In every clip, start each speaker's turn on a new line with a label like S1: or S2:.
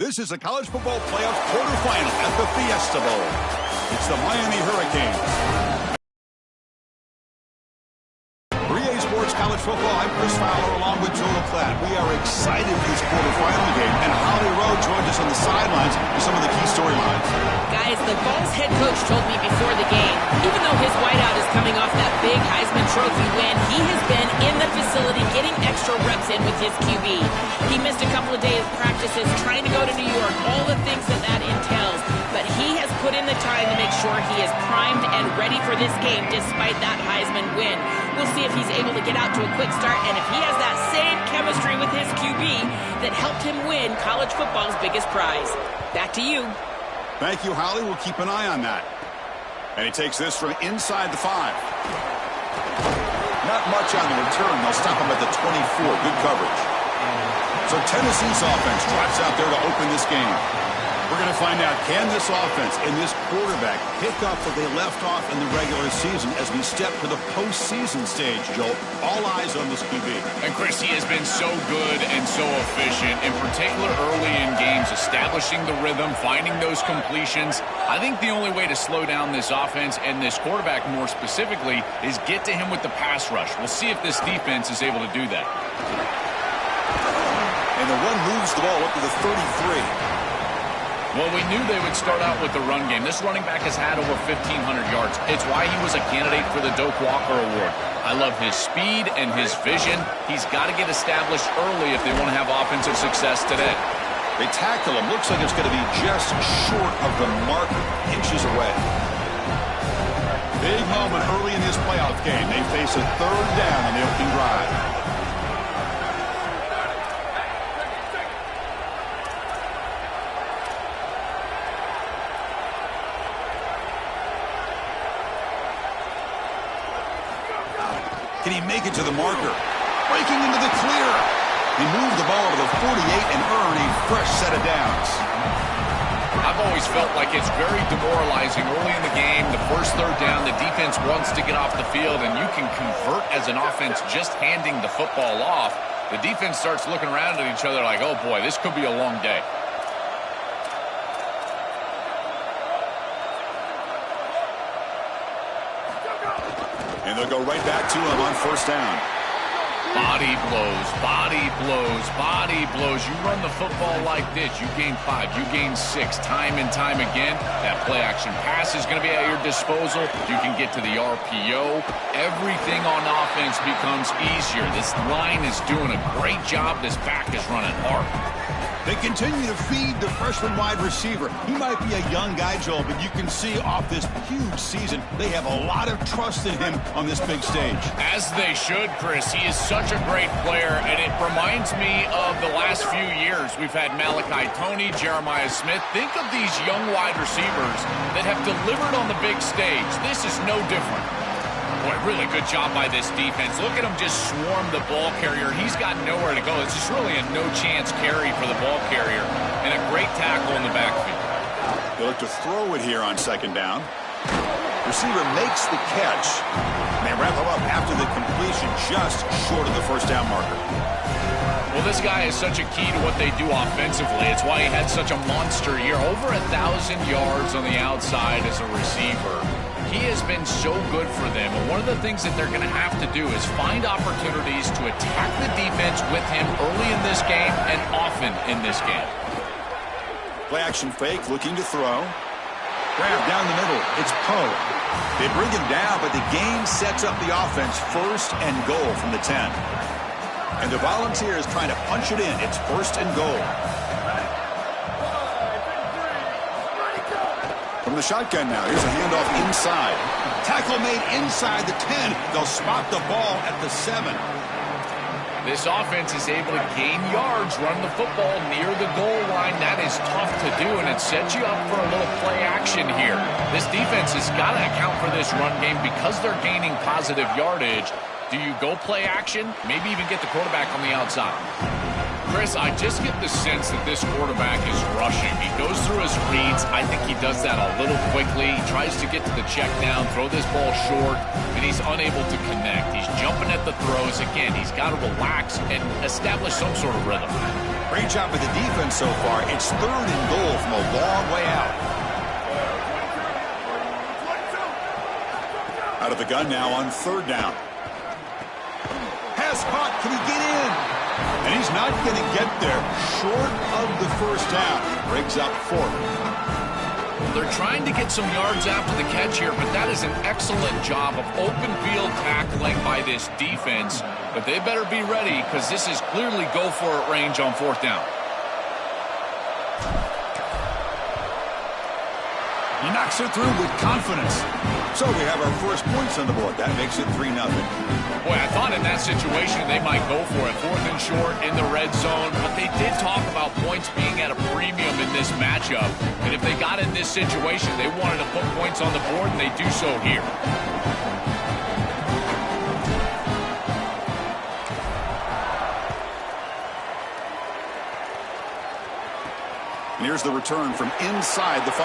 S1: This is a college football playoff quarterfinal at the Fiesta Bowl. It's the Miami Hurricanes. Sports College Football. I'm Chris Fowler along with Joel Klatt. We are excited for this quarterfinal game, and Holly Rowe joins us on the sidelines with some of the key storylines.
S2: Guys, the Vols head coach told me before the game, even though his whiteout is coming off that big Heisman Trophy win, he has been in the facility getting extra reps in with his QB. He missed a couple of days of practices trying to go to New York, all the things that entails, but he has put in the time to make sure he is primed and ready for this game despite that Heisman win. We'll see if he's able to get out to a quick start and if he has that same chemistry with his QB that helped him win college football's biggest prize. Back to you.
S1: Thank you, Holly. We'll keep an eye on that. And he takes this from inside the 5. Not much on the return. They'll stop him at the 24. Good coverage. So Tennessee's offense drops out there to open this game. We're going to find out, can this offense and this quarterback pick up where they left off in the regular season as we step to the postseason stage, Joel? All eyes on this QB.
S3: And Chris, he has been so good and so efficient, in particular early in games, establishing the rhythm, finding those completions. I think the only way to slow down this offense and this quarterback more specifically is get to him with the pass rush. We'll see if this defense is able to do that.
S1: And the one moves the ball up to the 33.
S3: Well, we knew they would start out with the run game. This running back has had over 1,500 yards. It's why he was a candidate for the Doak Walker Award. I love his speed and his vision. He's got to get established early if they want to have offensive success today.
S1: They tackle him. Looks like it's going to be just short of the marker, inches away. Big moment early in this playoff game. They face a third down on the opening drive. Can he make it to the marker? Breaking into the clear. He moved the ball to the 48 and earned a fresh set of downs.
S3: I've always felt like it's very demoralizing early in the game. The first third down, the defense wants to get off the field, and you can convert as an offense just handing the football off. The defense starts looking around at each other like, oh boy, this could be a long day.
S1: And they'll go right back to him on first down.
S3: Body blows, body blows, body blows. You run the football like this, you gain 5, you gain 6, time and time again. That play-action pass is going to be at your disposal. You can get to the RPO. Everything on offense becomes easier. This line is doing a great job. This back is running hard.
S1: They continue to feed the freshman wide receiver. He might be a young guy, Joel, but you can see off this huge season, they have a lot of trust in him on this big stage.
S3: As they should, Chris. He is such a great player, and it reminds me of the last few years. We've had Malachi Toney, Jeremiah Smith. Think of these young wide receivers that have delivered on the big stage. This is no different. Boy, really good job by this defense. Look at him just swarm the ball carrier. He's got nowhere to go. It's just really a no-chance carry for the ball carrier. And a great tackle in the backfield.
S1: They look to throw it here on second down. Receiver makes the catch. And they wrap him up after the completion just short of the first down marker.
S3: Well, this guy is such a key to what they do offensively. It's why he had such a monster year. Over 1,000 yards on the outside as a receiver. He has been so good for them. And one of the things that they're going to have to do is find opportunities to attack the defense with him early in this game and often in this game.
S1: Play action fake, looking to throw. Grab down the middle. It's Poe. They bring him down, but the game sets up the offense first and goal from the 10. And the Volunteers trying to punch it in. It's first and goal. From the shotgun now, here's a handoff inside. Tackle made inside the 10. They'll spot the ball at the 7.
S3: This offense is able to gain yards, run the football near the goal line. That is tough to do, and it sets you up for a little play action here. This defense has got to account for this run game because they're gaining positive yardage. Do you go play action? Maybe even get the quarterback on the outside. Chris, I just get the sense that this quarterback is rushing. He goes through his reads. I think he does that a little quickly. He tries to get to the check down, throw this ball short, and he's unable to connect. He's jumping at the throws. Again, he's got to relax and establish some sort of rhythm.
S1: Great job with the defense so far. It's 3rd and goal from a long way out. Out of the gun now on 3rd down. Pass caught. Can he get in? And he's not going to get there. Short of the 1st down. Brings up 4th.
S3: They're trying to get some yards after the catch here, but that is an excellent job of open field tackling by this defense. But they better be ready because this is clearly go-for-it range on 4th down.
S1: He knocks it through with confidence. So we have our first points on the board. That makes it 3-0.
S3: Boy, I thought in that situation they might go for it. 4th and short in the red zone. But they did talk about points being at a premium in this matchup. And if they got in this situation, they wanted to put points on the board, and they do so here.
S1: And here's the return from inside the 5.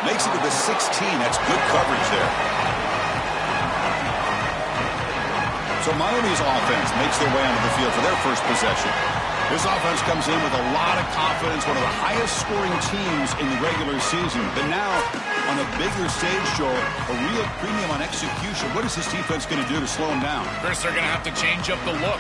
S1: Makes it to the 16. That's good coverage there. So Miami's offense makes their way onto the field for their first possession. This offense comes in with a lot of confidence, one of the highest scoring teams in the regular season. But now, on a bigger stage, Joel, a real premium on execution. What is this defense going to do to slow them down?
S3: Chris, they're going to have to change up the look.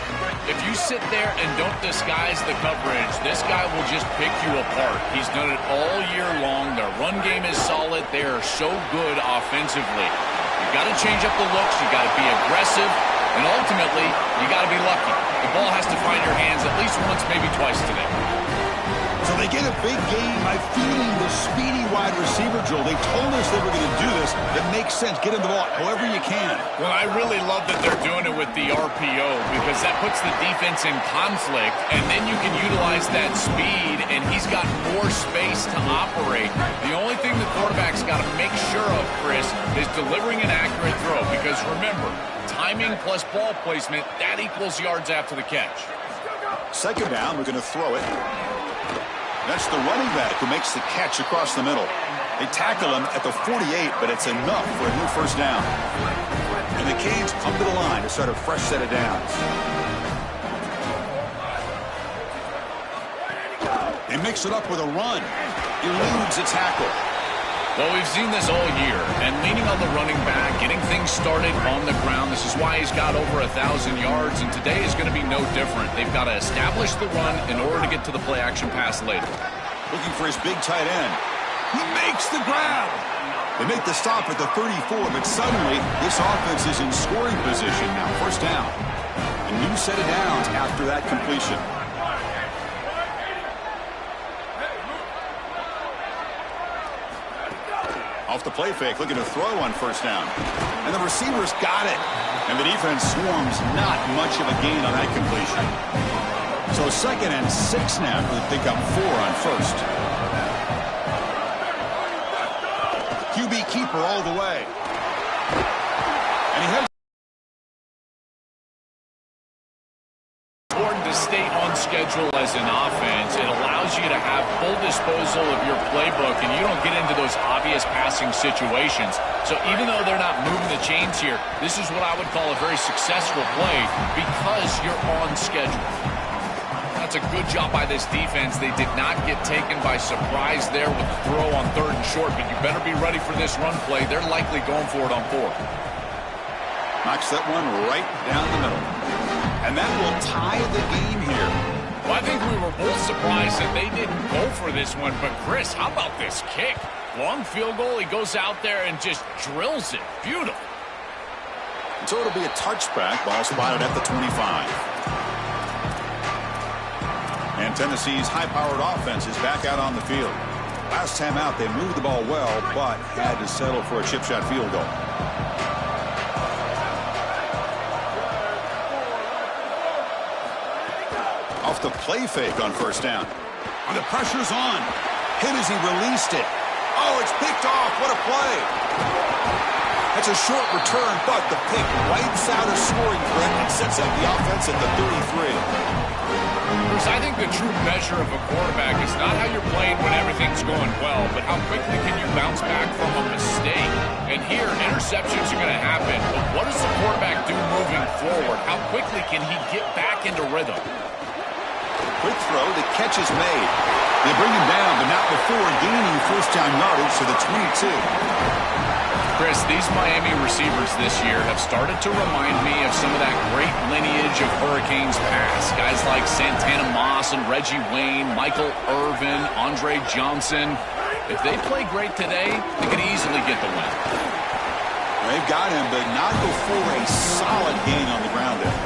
S3: If you sit there and don't disguise the coverage, this guy will just pick you apart. He's done it all year long. Their run game is solid. They are so good offensively. You've got to change up the looks. You've got to be aggressive. And ultimately, you got to be lucky. The ball has to find your hands at least once, maybe twice today.
S1: So they get a big game by feeding the speedy wide receiver, Joel. They told us they were going to do this. It makes sense. Get him the ball however you can.
S3: Well, I really love that they're doing it with the RPO because that puts the defense in conflict, and then you can utilize that speed, and he's got more space to operate. The only thing the quarterback's got to make sure of, Chris, is delivering an accurate throw because remember, timing plus ball placement, that equals yards after the catch.
S1: 2nd down, we're going to throw it. That's the running back who makes the catch across the middle. They tackle him at the 48, but it's enough for a new 1st down. And the Canes come to the line to start a fresh set of downs. They mix it up with a run. Eludes a tackle.
S3: Well, we've seen this all year, and leaning on the running back, getting things started on the ground. This is why he's got over 1,000 yards, and today is going to be no different. They've got to establish the run in order to get to the play-action pass later.
S1: Looking for his big tight end. He makes the grab. They make the stop at the 34, but suddenly this offense is in scoring position now. 1st down. A new set of downs after that completion. Off the play fake, looking to throw on 1st down. And the receivers got it. And the defense swarms, not much of a gain on that completion. So 2nd and 6 now. They pick up 4 on 1st. QB keeper all the way. And he has
S3: important to stay on schedule as an offense. It allows you to have full disposal of your playbook, and you don't get into those obvious passing situations. So even though they're not moving the chains here, this is what I would call a very successful play because you're on schedule. That's a good job by this defense. They did not get taken by surprise there with the throw on 3rd and short, but you better be ready for this run play. They're likely going for it on 4th.
S1: knocks that one right down the middle. And that will tie the game here.
S3: Well, I think we were both surprised that they didn't go for this one. But, Chris, how about this kick? Long field goal. He goes out there and just drills it. Beautiful.
S1: So it'll be a touchback. Ball spotted at the 25. And Tennessee's high-powered offense is back out on the field. Last time out, they moved the ball well, but had to settle for a chip shot field goal. Off the play fake on first down. And the pressure's on. Hit as he released it. Oh, it's picked off. What a play. That's a short return, but the pick wipes out a scoring threat and sets up the offense at the 33.
S3: Bruce, I think the true measure of a quarterback is not how you're playing when everything's is going well, but how quickly can you bounce back from a mistake? And here, interceptions are going to happen, but what does the quarterback do moving forward? How quickly can he get back into rhythm?
S1: Quick throw, the catch is made. They bring him down, but not before gaining first down yardage to the 22.
S3: Chris, these Miami receivers this year have started to remind me of some of that great lineage of Hurricanes past. Guys like Santana Moss and Reggie Wayne, Michael Irvin, Andre Johnson. If they play great today, they could easily get the win.
S1: They've got him, but not before a solid gain on the ground there.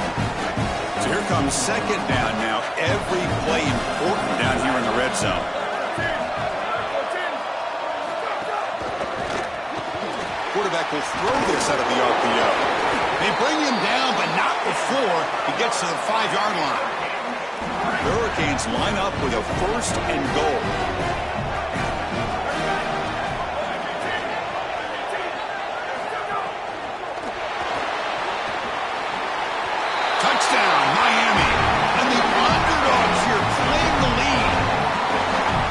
S1: So here comes second down now. Every play important down here in the red zone. Quarterback will throw this out of the RPO. They bring him down, but not before he gets to the 5-yard line. The Hurricanes line up with a first and goal. Touchdown, Miami. And the underdogs here claim the lead.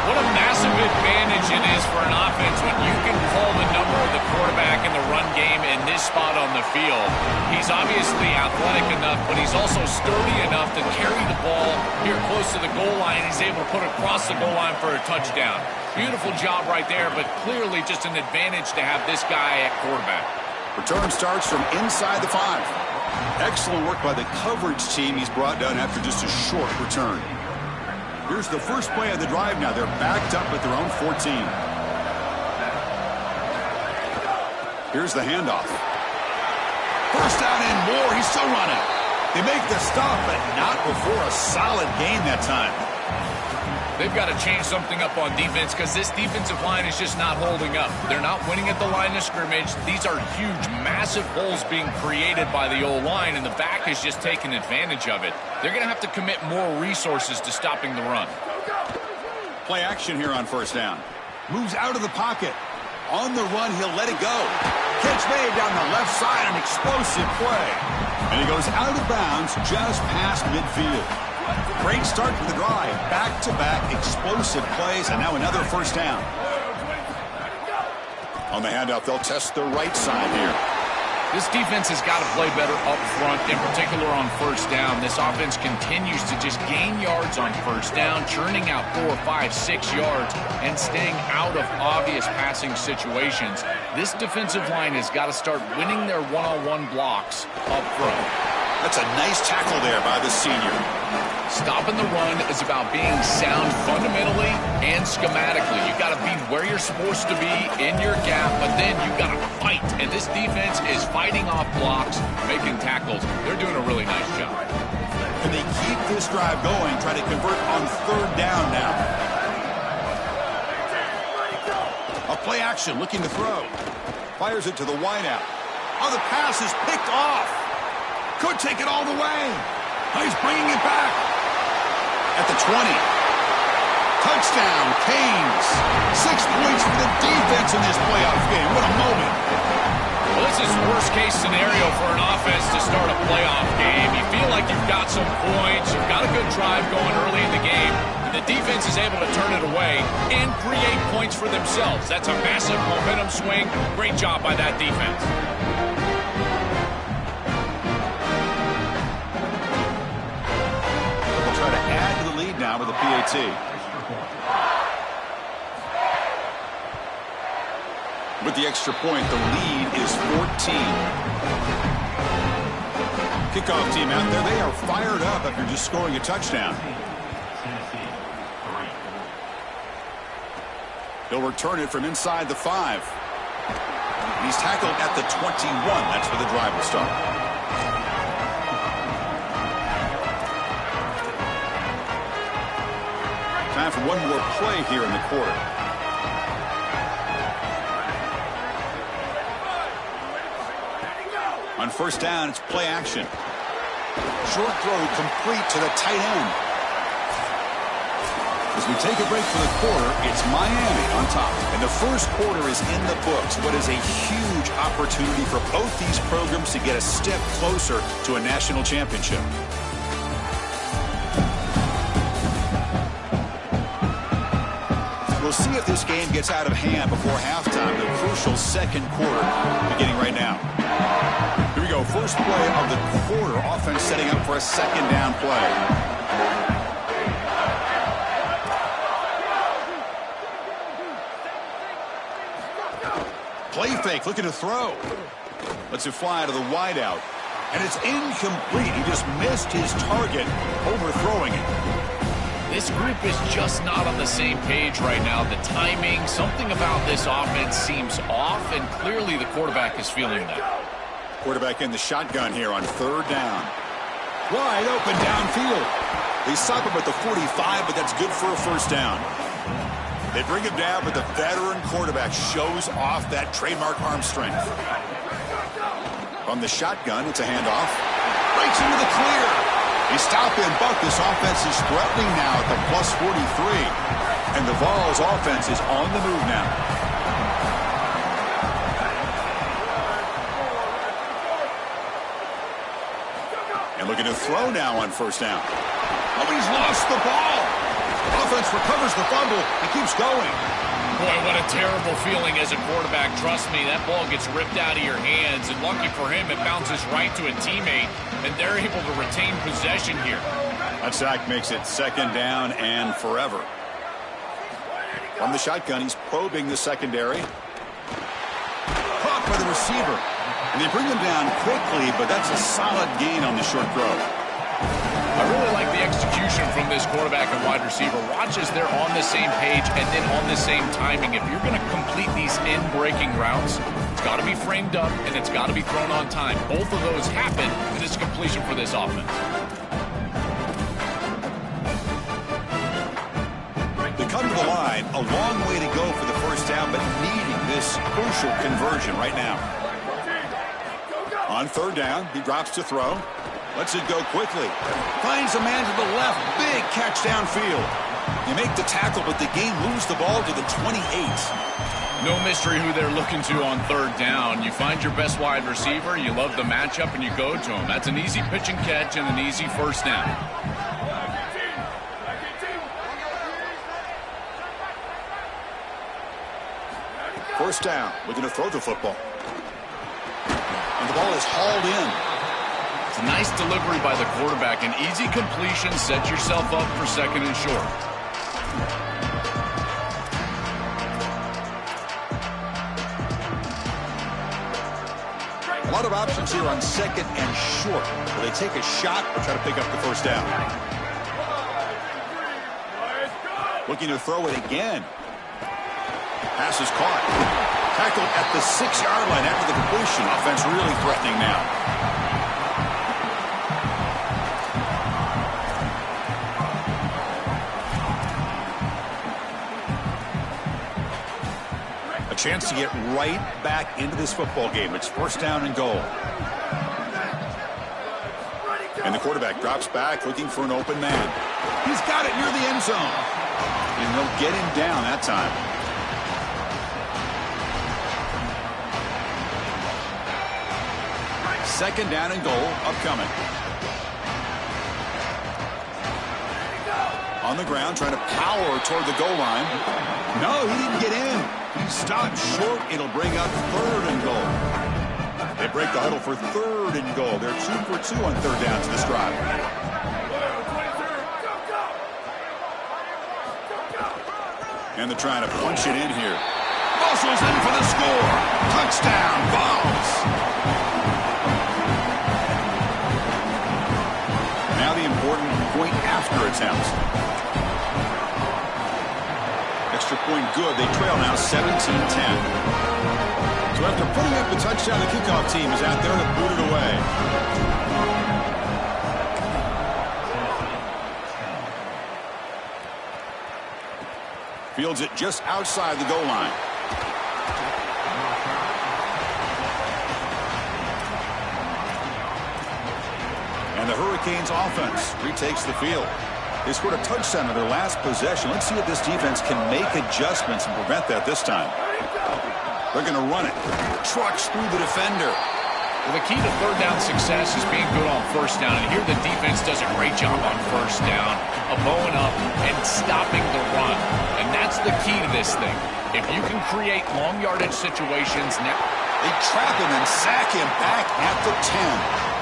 S3: What a massive advantage it is for an offense when you can call the number of the quarterback in the run game in this spot on the field. He's obviously athletic enough, but he's also sturdy enough to carry the ball here close to the goal line. He's able to put it across the goal line for a touchdown. Beautiful job right there, but clearly just an advantage to have this guy at quarterback.
S1: Return starts from inside the 5. Excellent work by the coverage team he's brought down after just a short return. Here's the first play of the drive now. They're backed up at their own 14. Here's the handoff. First down and more. He's still running. They make the stop, but not before a solid gain that time.
S3: They've got to change something up on defense because this defensive line is just not holding up. They're not winning at the line of scrimmage. These are huge, massive holes being created by the O-line, and the back is just taking advantage of it. They're going to have to commit more resources to stopping the run.
S1: Play action here on first down. Moves out of the pocket. On the run, he'll let it go. Catch made down the left side, an explosive play. And he goes out of bounds just past midfield. Great start to the drive. Back-to-back explosive plays, and now another first down. On the handoff, they'll test the right side here.
S3: This defense has got to play better up front, in particular on first down. This offense continues to just gain yards on first down, churning out 4, 5, 6 yards, and staying out of obvious passing situations. This defensive line has got to start winning their one-on-one blocks up front.
S1: That's a nice tackle there by the senior.
S3: Stopping the run is about being sound fundamentally and schematically. You've got to be where you're supposed to be in your gap, but then you've got to fight. And this defense is fighting off blocks, making tackles. They're doing a really nice job.
S1: And they keep this drive going, trying to convert on third down now. A play action, looking to throw. Fires it to the wideout. Oh, the pass is picked off. Could take it all the way. He's bringing it back. At the 20. Touchdown, Canes. 6 points for the defense in this playoff game. What a moment.
S3: Well, this is worst-case scenario for an offense to start a playoff game. You feel like you've got some points. You've got a good drive going early in the game. And the defense is able to turn it away and create points for themselves. That's a massive momentum swing. Great job by that defense.
S1: Now with the PAT. With the extra point, the lead is 14. Kickoff team out there, they are fired up after just scoring a touchdown. He'll return it from inside the 5. He's tackled at the 21. That's where the drive will start. Time for one more play here in the quarter. On first down, it's play action. Short throw complete to the tight end. As we take a break for the quarter, it's Miami on top. And the first quarter is in the books. What is a huge opportunity for both these programs to get a step closer to a national championship. We'll see if this game gets out of hand before halftime. The crucial second quarter beginning right now. Here we go. First play of the quarter. Offense setting up for a second down play. Play fake, looking to throw. Lets it fly to the wideout. And it's incomplete. He just missed his target, overthrowing it.
S3: This group is just not on the same page right now. The timing, something about this offense seems off, and clearly the quarterback is feeling that.
S1: Quarterback in the shotgun here on third down. Wide open downfield. They stop him at the 45, but that's good for a first down. They bring him down, but the veteran quarterback shows off that trademark arm strength. From the shotgun, it's a handoff. Breaks into the clear. They stop and buck. This offense is threatening now at the plus 43. And the Vols offense is on the move now. And looking to throw now on first down. Oh, he's lost the ball. Offense recovers the fumble and keeps going.
S3: Boy, what a terrible feeling as a quarterback. Trust me, that ball gets ripped out of your hands, and lucky for him, it bounces right to a teammate, and they're able to retain possession here.
S1: That sack makes it second down and forever. From the shotgun, he's probing the secondary. Caught by the receiver. And they bring him down quickly, but that's a solid gain on the short throw.
S3: I really like the execution from this quarterback and wide receiver. Watch as they're on the same page and then on the same timing. If you're going to complete these in-breaking routes, it's got to be framed up and it's got to be thrown on time. Both of those happen, and it's completion for this offense.
S1: They come to the line, a long way to go for the first down, but needing this crucial conversion right now. On third down, he drops to throw. Lets it go quickly. Finds a man to the left. Big catch downfield. You make the tackle, but the game moves the ball to the 28.
S3: No mystery who they're looking to on third down. You find your best wide receiver, you love the matchup, and you go to him. That's an easy pitch and catch and an easy first down.
S1: First down. Looking to throw the football. And the ball is hauled in.
S3: It's a nice delivery by the quarterback. An easy completion. Set yourself up for second and short.
S1: A lot of options here on second and short. Will they take a shot or try to pick up the first down? Looking to throw it again. Pass is caught. Tackled at the 6-yard line after the completion. Offense really threatening now. Chance to get right back into this football game. It's first down and goal. And the quarterback drops back looking for an open man. He's got it near the end zone. And they'll get him down that time. Second down and goal upcoming. On the ground trying to power toward the goal line. No, he didn't get in. He stopped short. It'll bring up third and goal. They break the huddle for third and goal. They're 2 for 2 on third down to this drive. And they're trying to punch it in here. Muscles in for the score. Touchdown, Vols. Now the important point after attempts. Extra point good. They trail now 17-10. So after putting up the touchdown, the kickoff team is out there to boot it away. Fields it just outside the goal line. And the Hurricanes offense retakes the field. They scored a touchdown on their last possession. Let's see if this defense can make adjustments and prevent that this time. They're going to run it. Trucks through the defender.
S3: Well, the key to third down success is being good on first down. And here the defense does a great job on first down of bowing up and stopping the run. And that's the key to this thing. If you can create long yardage situations now.
S1: They trap him and sack him back at the 10.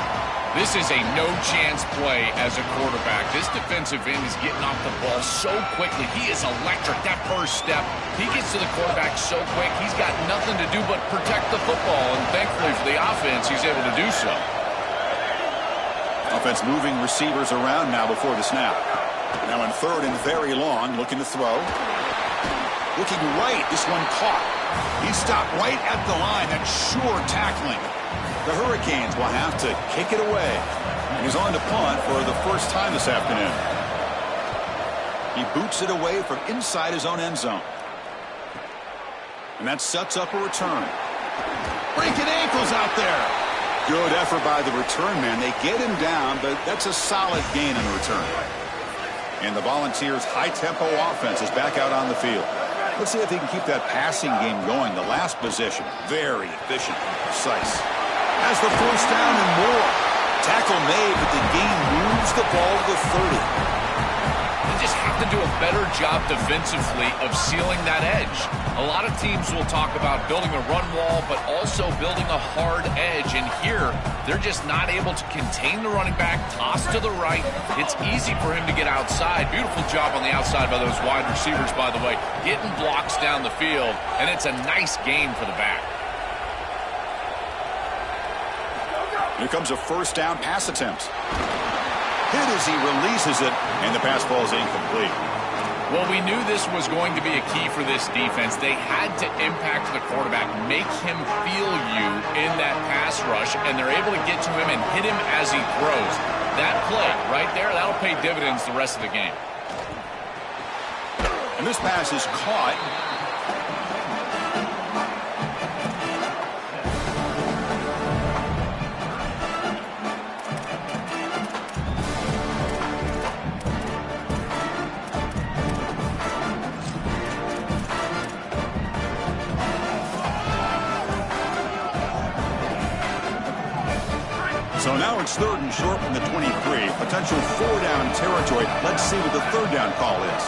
S3: This is a no-chance play as a quarterback. This defensive end is getting off the ball so quickly. He is electric. That first step, he gets to the quarterback so quick, he's got nothing to do but protect the football. And thankfully for the offense, he's able to do so.
S1: Offense moving receivers around now before the snap. Now in third and very long, looking to throw. Looking right, this one caught. He stopped right at the line. That's sure tackling. The Hurricanes will have to kick it away. And he's on to punt for the first time this afternoon. He boots it away from inside his own end zone. And that sets up a return. Breaking ankles out there. Good effort by the return man. They get him down, but that's a solid gain in the return. And the Volunteers' high-tempo offense is back out on the field. Let's see if he can keep that passing game going. The last possession, very efficient and precise. Has the first down and more. Tackle made, but the game moves the ball to the 30.
S3: They just have to do a better job defensively of sealing that edge. A lot of teams will talk about building a run wall, but also building a hard edge. And here, they're just not able to contain the running back, toss to the right. It's easy for him to get outside. Beautiful job on the outside by those wide receivers, by the way, getting blocks down the field. And it's a nice gain for the back.
S1: Here comes a first down pass attempt. Hit as he releases it, and the pass falls incomplete.
S3: Well, we knew this was going to be a key for this defense. They had to impact the quarterback, make him feel you in that pass rush, and they're able to get to him and hit him as he throws. That play right there, that'll pay dividends the rest of the game.
S1: And this pass is caught. So now it's third and short from the 23. Potential four-down territory. Let's see what the third down call is.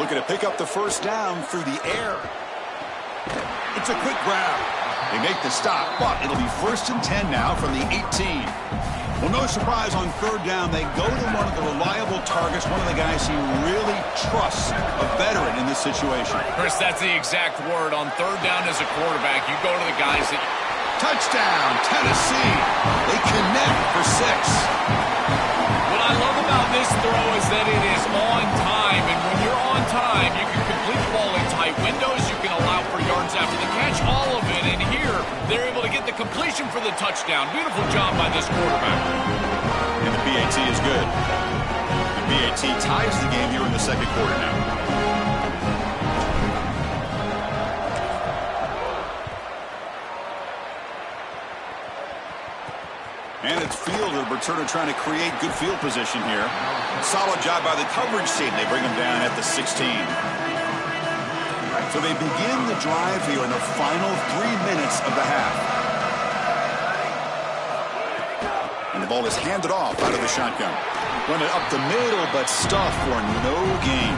S1: Looking to pick up the first down through the air. It's a quick grab. They make the stop, but it'll be first and 10 now from the 18. Well, no surprise on third down. They go to one of the reliable targets, one of the guys he really trusts, a veteran in this situation.
S3: Chris, that's the exact word. On third down as a quarterback, you go to the guys that...
S1: Touchdown, Tennessee. They connect for 6.
S3: What I love about this throw is that it is on time. And when you're on time, you can complete the ball in tight windows. You can allow for yards after the catch, all of it. And here, they're able to get the completion for the touchdown. Beautiful job by this quarterback.
S1: And the BAT is good. The BAT ties the game here in the second quarter now. And it's fielder, returner trying to create good field position here. Solid job by the coverage team. They bring him down at the 16. So they begin the drive here in the final 3 minutes of the half. And the ball is handed off out of the shotgun. Run it up the middle, but stuffed for no gain.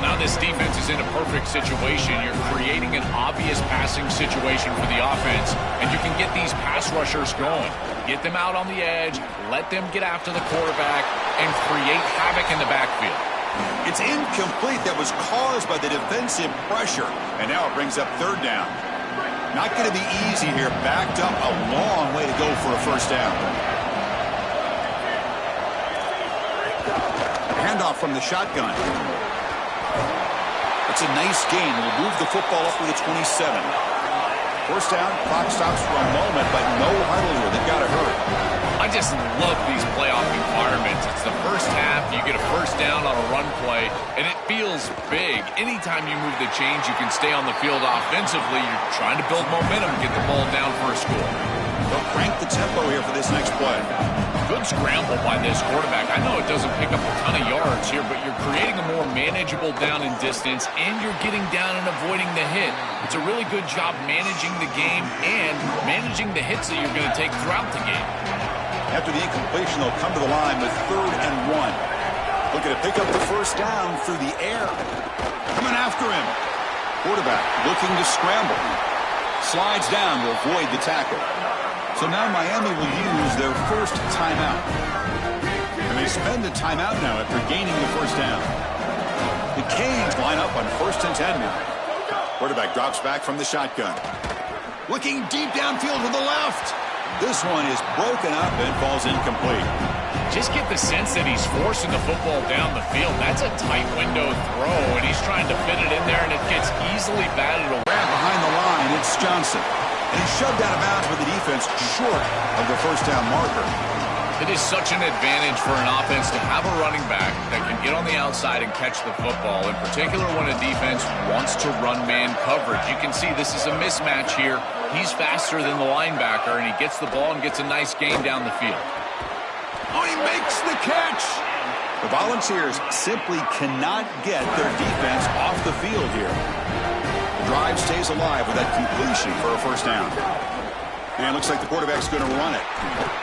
S3: Now this defense is in a perfect situation. You're creating an obvious passing situation for the offense, and you can get these pass rushers going. Get them out on the edge, let them get after the quarterback, and create havoc in the backfield.
S1: It's incomplete. That was caused by the defensive pressure, and now it brings up third down. Not going to be easy here. Backed up a long way to go for a first down. Handoff from the shotgun. It's a nice gain. We'll move the football up to the 27. First down, clock stops for a moment, but no huddle here. They've got to hurry.
S3: I just love these playoff environments. It's the first half. You get a first down on a run play, and it feels big. Anytime you move the chains, you can stay on the field offensively. You're trying to build momentum, get the ball down for a score.
S1: They'll crank the tempo here for this next play.
S3: Good scramble by this quarterback. I know it doesn't pick up a ton of yards here, but you're creating a more manageable down and distance, and you're getting down and avoiding the hit. It's a really good job managing the game and managing the hits that you're going to take throughout the game.
S1: After the incompletion, they'll come to the line with 3rd and 1. Looking to pick up the first down through the air. Coming after him. Quarterback looking to scramble. Slides down to avoid the tackle. So now Miami will use their first timeout. And they spend a timeout now after gaining the first down. The Canes line up on 1st and 10 now. Quarterback drops back from the shotgun. Looking deep downfield to the left. This one is broken up and falls incomplete.
S3: Just get the sense that he's forcing the football down the field. That's a tight window throw, and he's trying to fit it in there, and it gets easily batted away.
S1: Behind the line, it's Johnson. And he's shoved out of bounds with the defense short of the first down marker.
S3: It is such an advantage for an offense to have a running back that can get on the outside and catch the football, in particular when a defense wants to run man coverage. You can see this is a mismatch here. He's faster than the linebacker, and he gets the ball and gets a nice gain down the field.
S1: Oh, he makes the catch. The Volunteers simply cannot get their defense off the field here. The drive stays alive with that completion for a first down. And it looks like the quarterback's going to run it.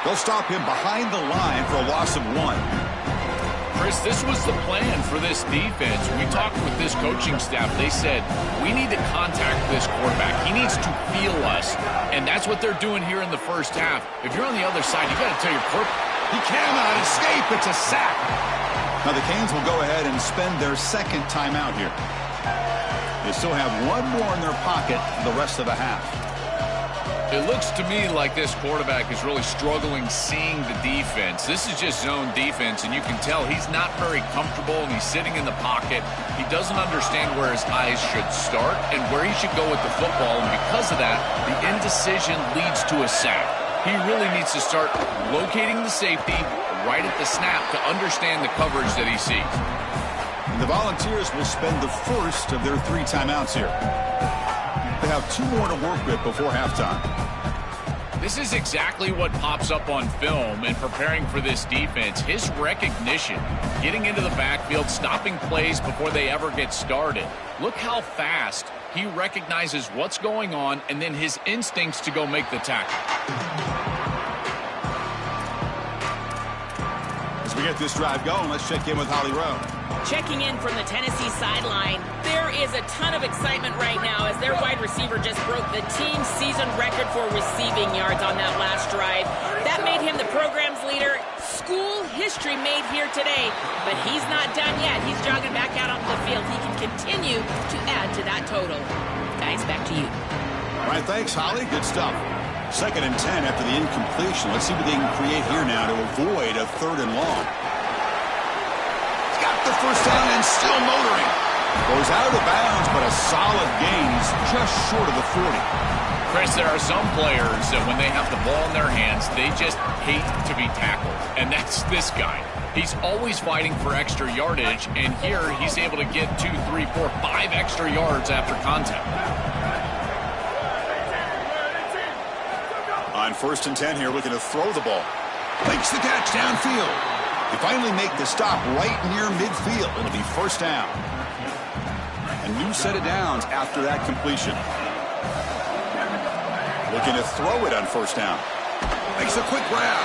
S1: They'll stop him behind the line for a loss of 1.
S3: Chris, this was the plan for this defense. We talked with this coaching staff. They said, we need to contact this quarterback. He needs to feel us. And that's what they're doing here in the first half. If you're on the other side, you got to tell your quarterback.
S1: He cannot escape. It's a sack. Now the Canes will go ahead and spend their second timeout here. They still have one more in their pocket for the rest of the half.
S3: It looks to me like this quarterback is really struggling seeing the defense. This is just zone defense, and you can tell he's not very comfortable, and he's sitting in the pocket. He doesn't understand where his eyes should start and where he should go with the football, and because of that, the indecision leads to a sack. He really needs to start locating the safety right at the snap to understand the coverage that he sees.
S1: And the Volunteers will spend the first of their 3 timeouts here. They have 2 more to work with before halftime.
S3: This is exactly what pops up on film in preparing for this defense. His recognition, getting into the backfield, stopping plays before they ever get started. Look how fast he recognizes what's going on and then his instincts to go make the tackle.
S1: As we get this drive going, let's check in with Holly Rowe.
S2: Checking in from the Tennessee sideline, there is a ton of excitement right now as their wide receiver just broke the team season record for receiving yards on that last drive. That made him the program's leader. School history made here today, but he's not done yet. He's jogging back out onto the field. He can continue to add to that total. Guys, back to you.
S1: All right, thanks, Holly. Good stuff. 2nd and 10 after the incompletion. Let's see what they can create here now to avoid a 3rd and long. He's got the first down and still motoring. Goes out of bounds, but a solid gain. He's just short of the 40.
S3: Chris, there are some players that when they have the ball in their hands, they just hate to be tackled. And that's this guy. He's always fighting for extra yardage, and here he's able to get 2, 3, 4, 5 extra yards after contact.
S1: On 1st and 10 here, looking to throw the ball. Makes the catch downfield. They finally make the stop right near midfield. It'll be first down. A new set of downs after that completion. Looking to throw it on first down. Makes a quick grab.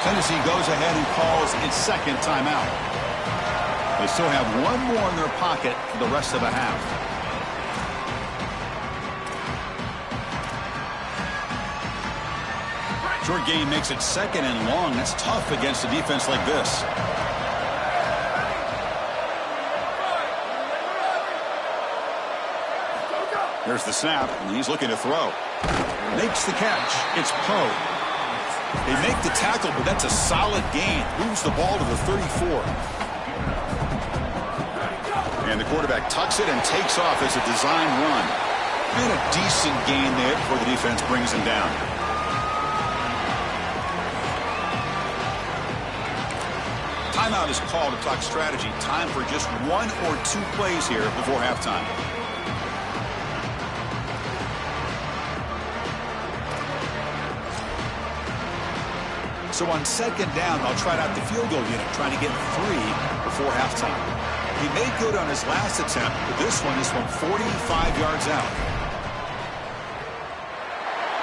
S1: Tennessee goes ahead and calls its 2nd timeout. They still have 1 more in their pocket for the rest of the half. Short gain makes it 2nd and long. That's tough against a defense like this. There's the snap, and he's looking to throw. Makes the catch. It's Poe. They make the tackle, but that's a solid gain. Moves the ball to the 34. And the quarterback tucks it and takes off as a design run. And a decent gain there before the defense brings him down. Timeout is called to talk strategy. Time for just 1 or 2 plays here before halftime. So on second down, they'll try out the field goal unit, trying to get 3 before halftime. He made good on his last attempt, but this one is from 45 yards out.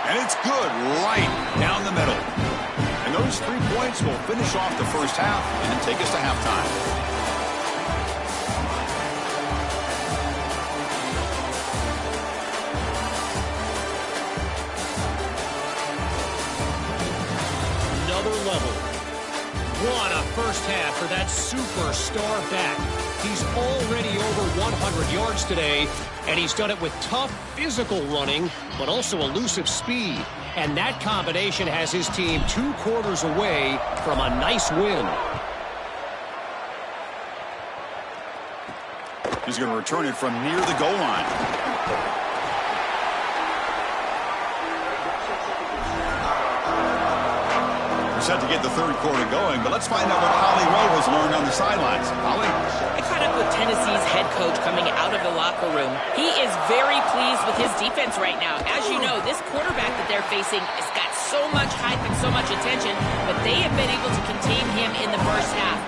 S1: And it's good right down the middle. And those 3 points will finish off the first half and take us to halftime.
S4: Level. What a first half for that superstar back. He's already over 100 yards today, and he's done it with tough physical running, but also elusive speed. And that combination has his team 2 quarters away from a nice win.
S1: He's going to return it from near the goal line. Set to get the third quarter going, but let's find out what Holly Rowe has learned on the sidelines. Holly?
S2: I caught up with Tennessee's head coach coming out of the locker room. He is very pleased with his defense right now. As you know, this quarterback that they're facing has got so much hype and so much attention, but they have been able to contain him in the first half.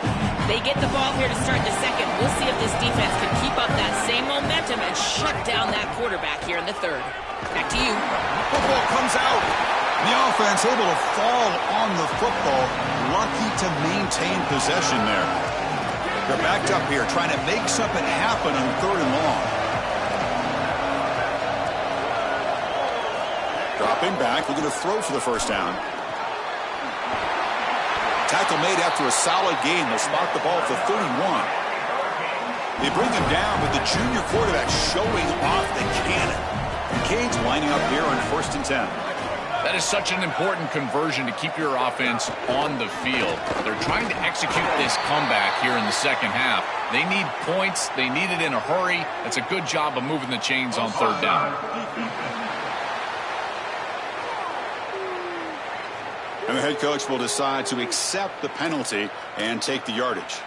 S2: They get the ball here to start the second. We'll see if this defense can keep up that same momentum and shut down that quarterback here in the third. Back to you.
S1: Football comes out. The offense able to fall on the football. Lucky to maintain possession there. They're backed up here trying to make something happen on 3rd and long. Dropping back, looking to throw for the first down. Tackle made after a solid gain. They'll spot the ball at the 31. They bring him down with the junior quarterback showing off the cannon. Cade's lining up here on 1st and 10.
S3: That is such an important conversion to keep your offense on the field. They're trying to execute this comeback here in the second half. They need points. They need it in a hurry. It's a good job of moving the chains on 3rd down.
S1: And the head coach will decide to accept the penalty and take the yardage.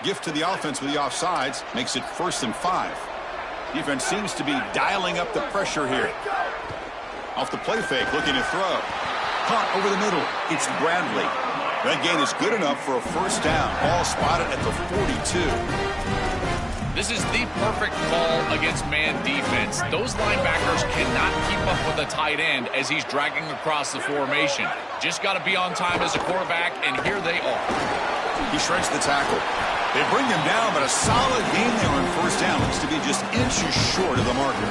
S1: Gift to the offense with the offsides makes it 1st and 5. Defense seems to be dialing up the pressure here. Off the play fake, looking to throw. Caught over the middle. It's Bradley. That gain is good enough for a first down. Ball spotted at the 42.
S3: This is the perfect call against man defense. Those linebackers cannot keep up with the tight end as he's dragging across the formation. Just got to be on time as a quarterback, and here they are.
S1: He shreds the tackle. They bring him down, but a solid gain there on first down. Looks to be just inches short of the marker.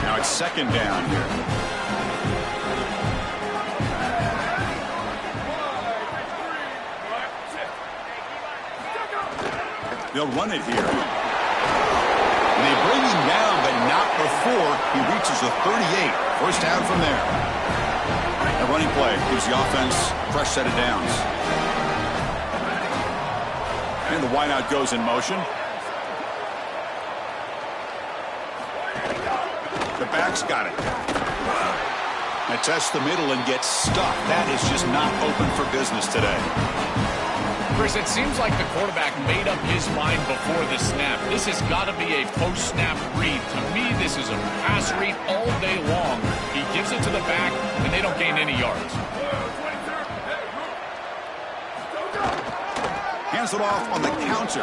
S1: Now it's 2nd down here. They'll run it here. And they bring him down, but not before he reaches the 38. First down from there. A running play gives the offense a fresh set of downs. And the wideout goes in motion. The back's got it. They test the middle and get stuck. That is just not open for business today.
S3: Chris, it seems like the quarterback made up his mind before the snap. This has got to be a post-snap read. To me, this is a pass read all day long. He gives it to the back, and they don't gain any yards.
S1: Hands it off on the counter.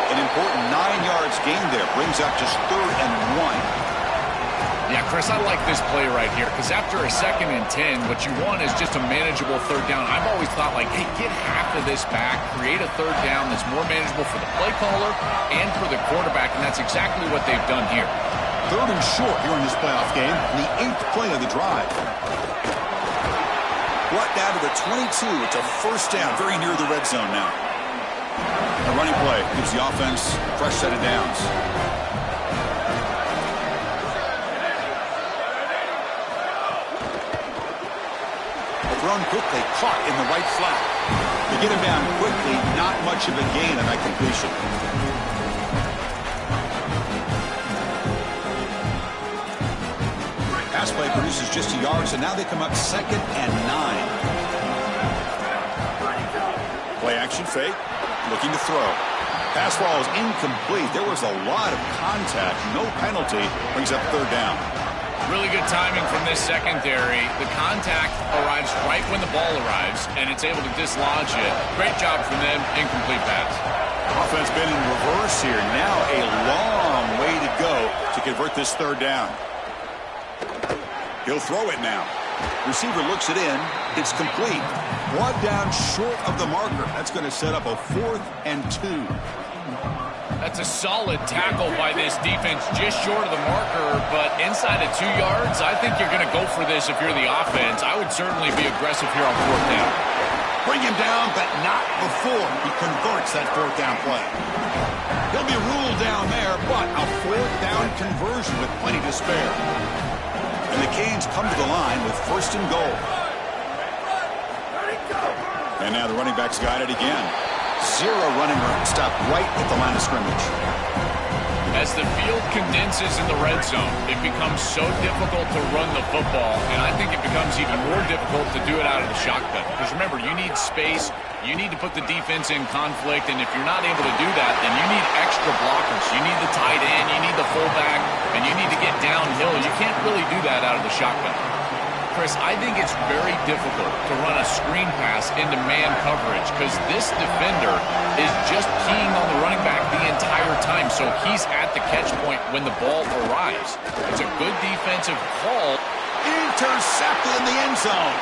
S1: An important 9 yards gain there. Brings up just 3rd and 1.
S3: Yeah, Chris, I like this play right here because after a 2nd and 10, what you want is just a manageable 3rd down. I've always thought, like, hey, get half of this back, create a 3rd down that's more manageable for the play caller and for the quarterback, and that's exactly what they've done here.
S1: 3rd and short here in this playoff game, and the 8th play of the drive. Brought down to the 22. It's a first down, very near the red zone now. A running play gives the offense a fresh set of downs. Thrown quickly, caught in the right flat. They get him down quickly, not much of a gain on that completion. Pass play produces just a yard, so now they come up 2nd and 9. Play action fake. Looking to throw. Pass ball is incomplete. There was a lot of contact. No penalty. Brings up third down.
S3: Really good timing from this secondary. The contact arrives right when the ball arrives, and it's able to dislodge it. Great job from them. Incomplete pass.
S1: Offense been in reverse here. Now a long way to go to convert this third down. He'll throw it now. Receiver looks it in. It's complete. Brought down short of the marker. That's going to set up a 4th and 2.
S3: That's a solid tackle by this defense, just short of the marker, but inside of 2 yards, I think you're going to go for this if you're the offense. I would certainly be aggressive here on 4th down.
S1: Bring him down, but not before he converts that 4th down play. He'll be ruled down there, but a 4th down conversion with plenty to spare. And the Canes come to the line with 1st and goal. And now the running back's got it again. 0 running room. Stop right at the line of scrimmage.
S3: As the field condenses in the red zone, it becomes so difficult to run the football, and I think it becomes even more difficult to do it out of the shotgun. Because remember, you need space, you need to put the defense in conflict, and if you're not able to do that, then you need extra blockers. You need the tight end, you need the fullback, and you need to get downhill. You can't really do that out of the shotgun. Chris, I think it's very difficult to run a screen pass into man coverage because this defender is just keying on the running back the entire time, so he's at the catch point when the ball arrives. It's a good defensive call.
S1: Intercepted in the end zone.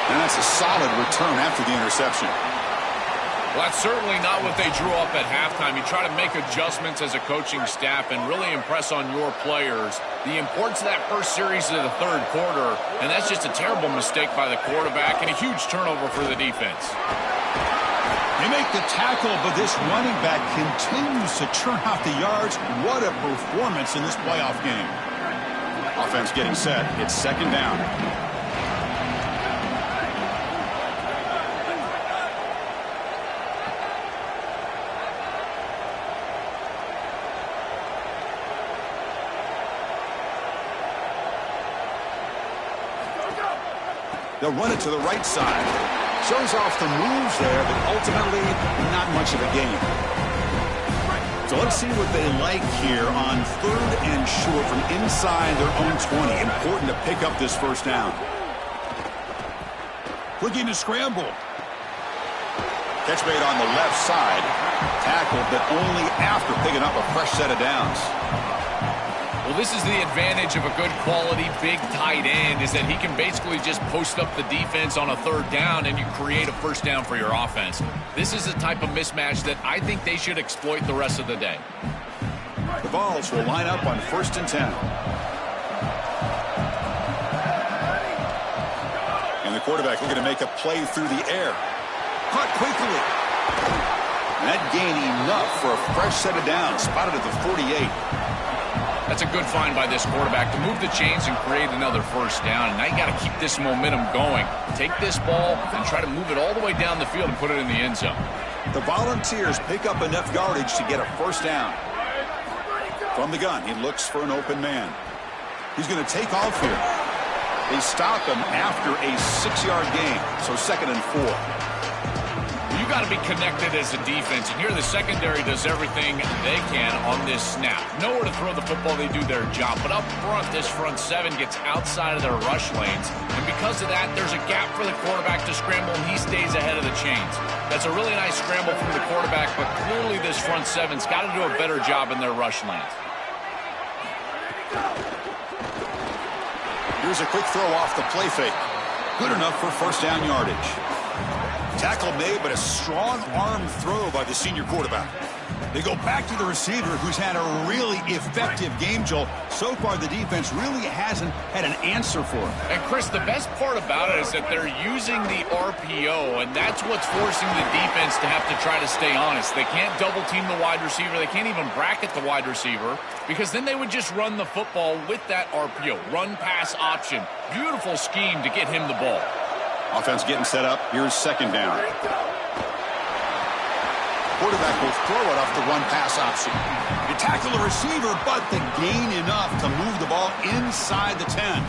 S1: And that's a solid return after the interception.
S3: Well, that's certainly not what they drew up at halftime. You try to make adjustments as a coaching staff and really impress on your players. The importance of that first series of the third quarter, and that's just a terrible mistake by the quarterback and a huge turnover for the defense.
S1: They make the tackle, but this running back continues to churn out the yards. What a performance in this playoff game. Offense getting set. It's 2nd down. They'll run it to the right side. Shows off the moves there, but ultimately not much of a gain. So let's see what they like here on 3rd and short from inside their own 20. Important to pick up this 1st down. Looking to scramble. Catch made on the left side. Tackled, but only after picking up a fresh set of downs.
S3: Well, this is the advantage of a good quality big tight end is that he can basically just post up the defense on a 3rd down and you create a 1st down for your offense. This is a type of mismatch that I think they should exploit the rest of the day.
S1: The Vols will line up on 1st and 10. And the quarterback looking to make a play through the air. Caught quickly. And that gain enough for a fresh set of downs. Spotted at the 48.
S3: That's a good find by this quarterback to move the chains and create another 1st down. And now you got to keep this momentum going. Take this ball and try to move it all the way down the field and put it in the end zone.
S1: The Volunteers pick up enough yardage to get a 1st down. From the gun, he looks for an open man. He's going to take off here. They stop him after a 6-yard gain, so 2nd and 4.
S3: You got to be connected as a defense, and here the secondary does everything they can on this snap. Nowhere to throw the football, they do their job. But up front, this front 7 gets outside of their rush lanes, and because of that, there's a gap for the quarterback to scramble, and he stays ahead of the chains. That's a really nice scramble from the quarterback, but clearly this front 7's got to do a better job in their rush lanes.
S1: Here's a quick throw off the play fake. Good enough for 1st down yardage. Tackle made, but a strong arm throw by the senior quarterback. They go back to the receiver, who's had a really effective game, Joel. So far, the defense really hasn't had an answer for it.
S3: And, Chris, the best part about it is that they're using the RPO, and that's what's forcing the defense to have to try to stay honest. They can't double-team the wide receiver. They can't even bracket the wide receiver because then they would just run the football with that RPO, run-pass option. Beautiful scheme to get him the ball.
S1: Offense getting set up. Here's 2nd down. Quarterback will throw it off the run-pass option. You tackle the receiver, but the gain enough to move the ball inside the 10.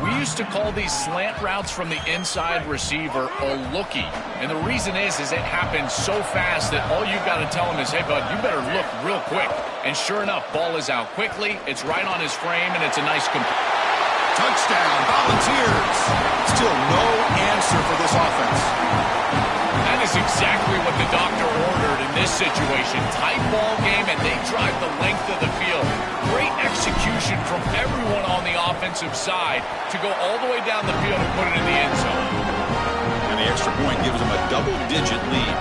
S3: We used to call these slant routes from the inside receiver a lookie. And the reason is it happens so fast that all you've got to tell him is, hey, bud, you better look real quick. And sure enough, ball is out quickly. It's right on his frame, and it's a nice
S1: touchdown, Volunteers. Still no answer for this offense.
S3: That is exactly what the doctor ordered in this situation. Tight ball game, and they drive the length of the field. Great execution from everyone on the offensive side to go all the way down the field and put it in the end zone.
S1: And the extra point gives them a double-digit lead.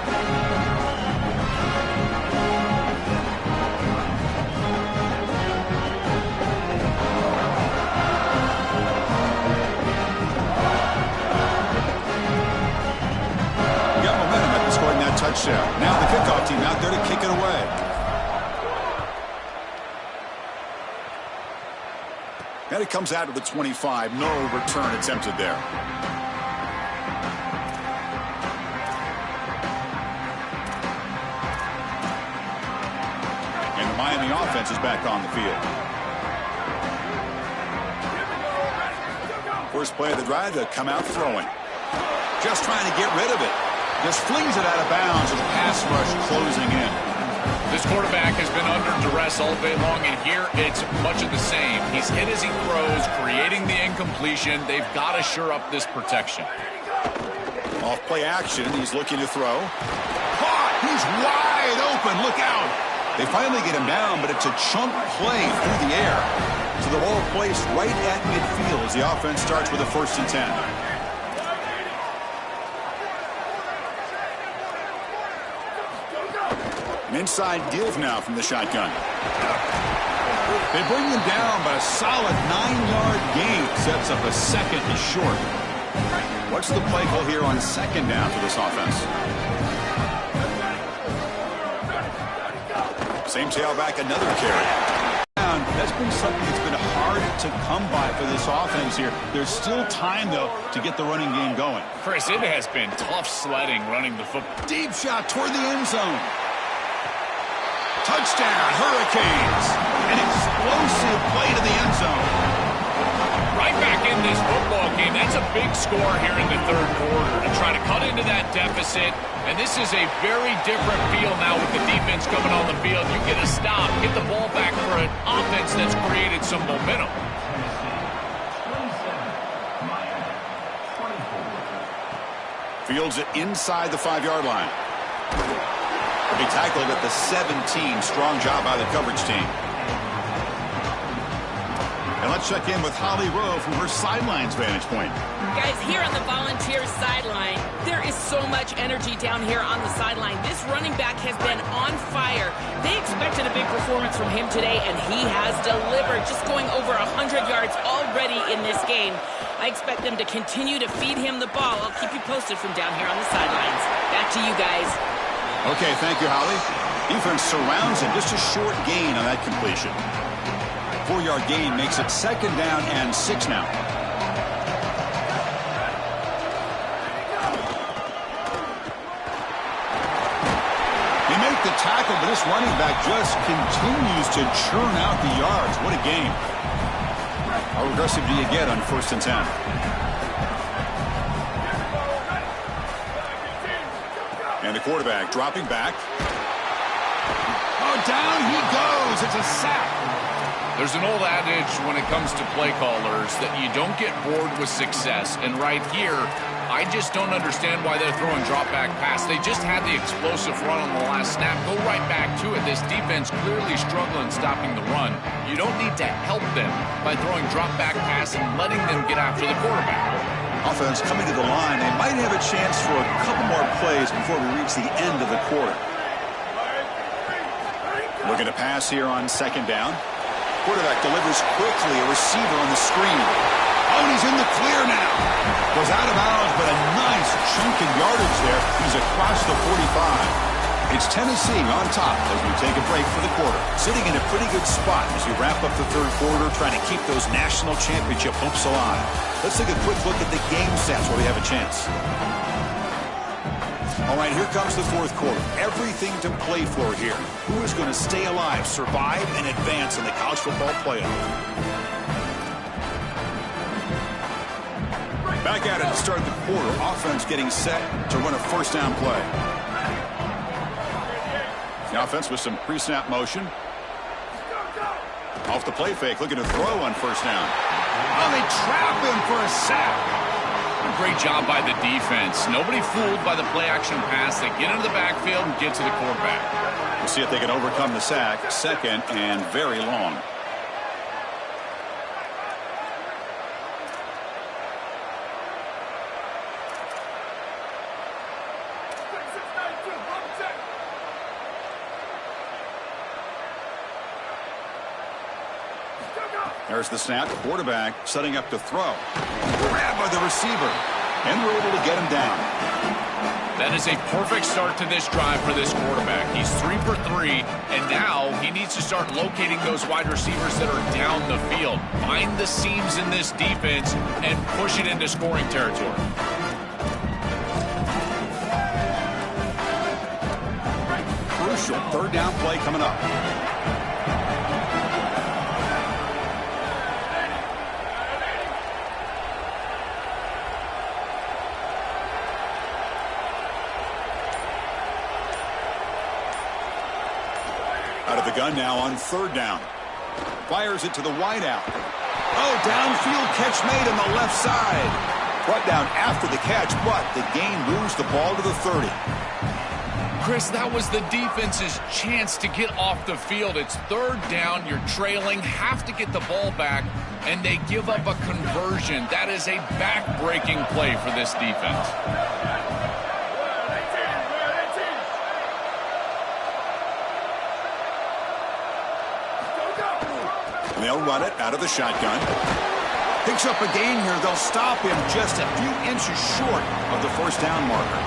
S1: Touchdown. Now the kickoff team out there to kick it away. And it comes out of the 25. No return attempted there. And the Miami offense is back on the field. First play of the drive to come out throwing. Just trying to get rid of it. Just flings it out of bounds with pass rush closing in.
S3: This quarterback has been under duress all day long, and here it's much of the same. He's hit as he throws, creating the incompletion. They've got to shore up this protection.
S1: Off play action, he's looking to throw. Caught! He's wide open, look out! They finally get him down, but it's a chunk play through the air. So the ball placed right at midfield as the offense starts with a 1st and 10. An inside give now from the shotgun. They bring him down, but a solid 9-yard gain sets up a 2nd and short. What's the play call here on 2nd down for this offense? Same tailback, another carry. That's been something that's been hard to come by for this offense here. There's still time, though, to get the running game going.
S3: Chris, it has been tough sledding running the football.
S1: Deep shot toward the end zone. Touchdown, Hurricanes. An explosive play to the end zone.
S3: Right back in this football game. That's a big score here in the 3rd quarter to try to cut into that deficit. And this is a very different feel now with the defense coming on the field. You get a stop, get the ball back for an offense that's created some momentum.
S1: Fields it inside the 5-yard line. He tackled at the 17. Strong job by the coverage team. And let's check in with Holly Rowe from her sidelines vantage point.
S2: Guys, here on the Volunteers sideline, there is so much energy down here on the sideline. This running back has been on fire. They expected a big performance from him today, and he has delivered, just going over 100 yards already in this game. I expect them to continue to feed him the ball. I'll keep you posted from down here on the sidelines. Back to you guys.
S1: Okay, thank you, Holly. Defense surrounds him. Just a short gain on that completion. 4-yard gain makes it 2nd down and 6 now. They make the tackle, but this running back just continues to churn out the yards. What a game. How aggressive do you get on 1st and 10? And the quarterback dropping back. Oh, down he goes. It's a sack.
S3: There's an old adage when it comes to play callers that you don't get bored with success. And right here, I just don't understand why they're throwing drop-back pass. They just had the explosive run on the last snap. Go right back to it. This defense clearly struggling stopping the run. You don't need to help them by throwing drop-back pass and letting them get after the quarterback.
S1: Offense coming to the line. They might have a chance for a couple more plays before we reach the end of the quarter. Looking to pass here on 2nd down. Quarterback delivers quickly. A receiver on the screen. Oh, and he's in the clear now. Goes out of bounds, but a nice chunk of yardage there. He's across the 45. It's Tennessee on top as we take a break for the quarter. Sitting in a pretty good spot as we wrap up the 3rd quarter, trying to keep those national championship hopes alive. Let's take a quick look at the game stats while we have a chance. All right, here comes the 4th quarter. Everything to play for here. Who is going to stay alive, survive, and advance in the college football playoff? Back at it to start the quarter. Offense getting set to run a first down play. The offense with some pre-snap motion. Off the play fake, looking to throw on first down. Oh, they trap him for a sack.
S3: A great job by the defense. Nobody fooled by the play-action pass. They get into the backfield and get to the quarterback.
S1: We'll see if they can overcome the sack. Second and very long. There's the snap. Quarterback setting up to throw. Grab by the receiver. And they're able to get him down.
S3: That is a perfect start to this drive for this quarterback. He's 3 for 3, and now he needs to start locating those wide receivers that are down the field. Find the seams in this defense and push it into scoring territory.
S1: Crucial third down play coming up. Out of the gun now on third down. Fires it to the wideout. Oh, downfield catch made on the left side. Brought down after the catch, but the gain moves the ball to the 30.
S3: Chris, that was the defense's chance to get off the field. It's third down, you're trailing, have to get the ball back, and they give up a conversion. That is a back-breaking play for this defense.
S1: And they'll run it out of the shotgun. Picks up a gain here. They'll stop him just a few inches short of the first down marker.